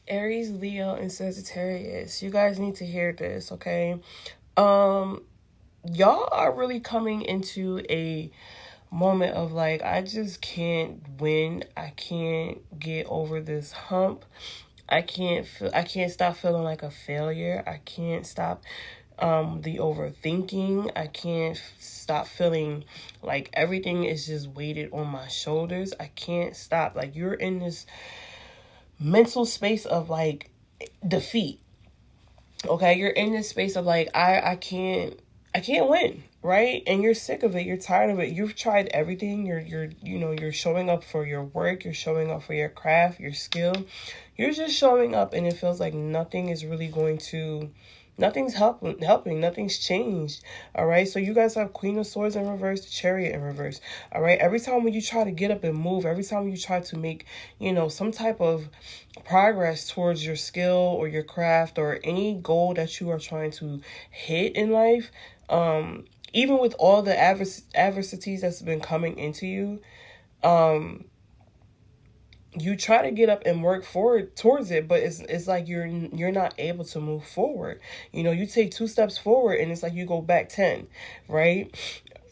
Aries, Leo, and Sagittarius. You guys need to hear this, okay? Um, y'all are really coming into a moment of like, I just can't win. I can't get over this hump. I can't stop feeling like a failure. I can't stop the overthinking. I can't stop feeling like everything is just weighted on my shoulders. I can't stop. Like, you're in this mental space of like defeat. Okay, you're in this space of like, I can't win, right? And you're sick of it. You're tired of it. You've tried everything. You're showing up for your work. You're showing up for your craft, your skill. You're just showing up, and it feels like nothing is really going to, nothing's helping. Nothing's changed. All right. So you guys have Queen of Swords in reverse, Chariot in reverse. All right. Every time when you try to get up and move, every time you try to make, some type of progress towards your skill or your craft or any goal that you are trying to hit in life, even with all the adversities that's been coming into you, you try to get up and work forward towards it, but it's like you're not able to move forward. You take 2 steps forward and it's like you go back 10, right?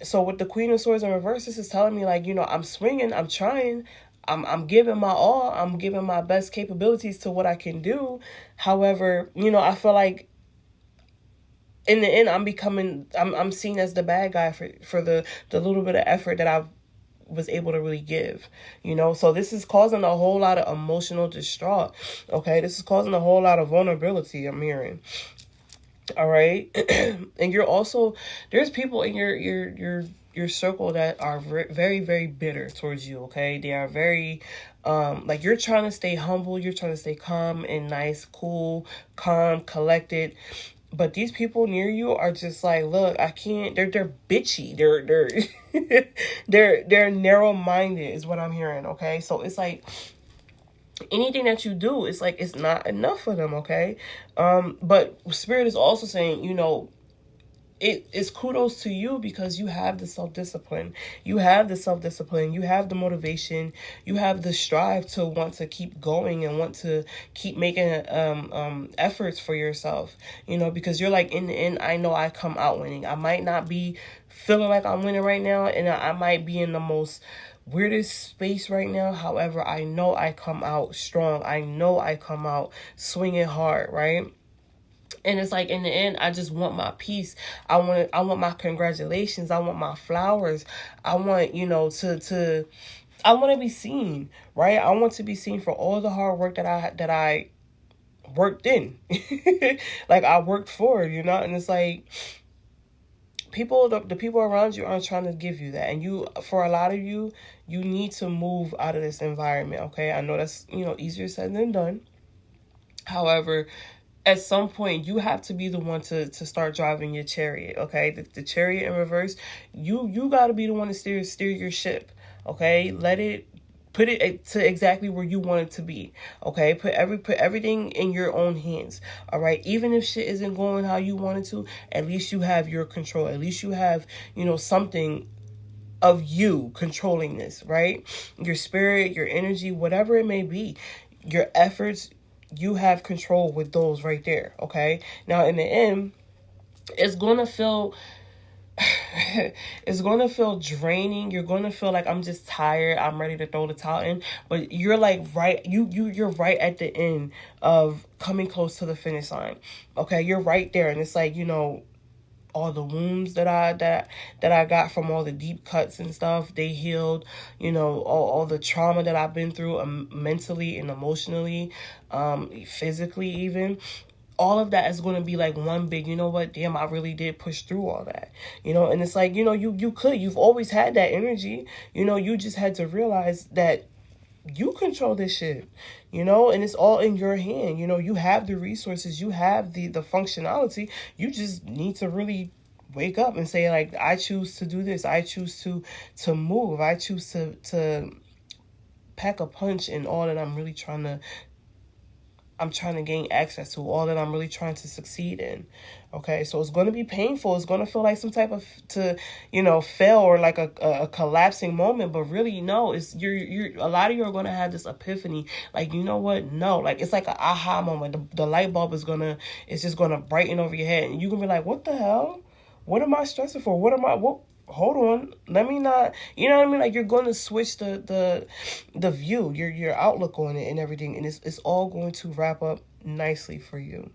So with the Queen of Swords in reverse, this is telling me like, I'm swinging, I'm trying, I'm giving my all, I'm giving my best capabilities to what I can do. However, I feel like in the end, I'm seen as the bad guy for the little bit of effort that I was able to really give. So this is causing a whole lot of emotional distraught. Okay, this is causing a whole lot of vulnerability, I'm hearing. All right. And there's people in your circle that are very, very bitter towards you. Okay, they are very like, you're trying to stay humble, you're trying to stay calm and nice, cool, calm, collected. But these people near you are just like, look, I can't. They're bitchy. They're narrow minded is what I'm hearing. Okay, so it's like anything that you do, it's like it's not enough for them. Okay, but Spirit is also saying, it's kudos to you because you have the self-discipline. You have the motivation. You have the strive to want to keep going and want to keep making efforts for yourself. Because you're like, in the end, I know I come out winning. I might not be feeling like I'm winning right now, and I might be in the most weirdest space right now. However, I know I come out strong. I know I come out swinging hard, right? And it's like, in the end, I just want my peace. I want my congratulations. I want my flowers. I want, I want to be seen, right? I want to be seen for all the hard work that I worked in. Like, I worked for, and it's like, the people around you aren't trying to give you that. And for a lot of you, you need to move out of this environment. Okay. I know that's, easier said than done. However, at some point, you have to be the one to start driving your chariot, okay? The chariot in reverse, you got to be the one to steer your ship, okay? Put it to exactly where you want it to be, okay? Put everything in your own hands, all right? Even if shit isn't going how you want it to, at least you have your control. At least you have, something of you controlling this, right? Your spirit, your energy, whatever it may be, your efforts, you have control with those right there, okay? Now, in the end, it's going to feel draining. You're going to feel like, I'm just tired, I'm ready to throw the towel in. But you're like, you're right at the end of coming close to the finish line, okay? You're right there, and it's like, all the wounds that I got from all the deep cuts and stuff, they healed. All the trauma that I've been through, mentally and emotionally, physically even. All of that is going to be like one big, damn, I really did push through all that. And it's like, you've always had that energy. You just had to realize that you control this shit, and it's all in your hand. You have the resources, you have the functionality. You just need to really wake up and say, like, I choose to do this. I choose to move. I choose to pack a punch in all that I'm really trying to I'm trying to gain access to, all that I'm really trying to succeed in. Okay, so it's going to be painful. It's going to feel like some type of fail, or like a collapsing moment. But really, no, it's you're a lot of you are going to have this epiphany. Like, you know what? No, like it's like an aha moment. The light bulb it's just going to brighten over your head, and you can be like, what the hell? What am I stressing for? What? Hold on, let me not, you know what I mean? Like, you're going to switch the view, your outlook on it and everything, and it's all going to wrap up nicely for you.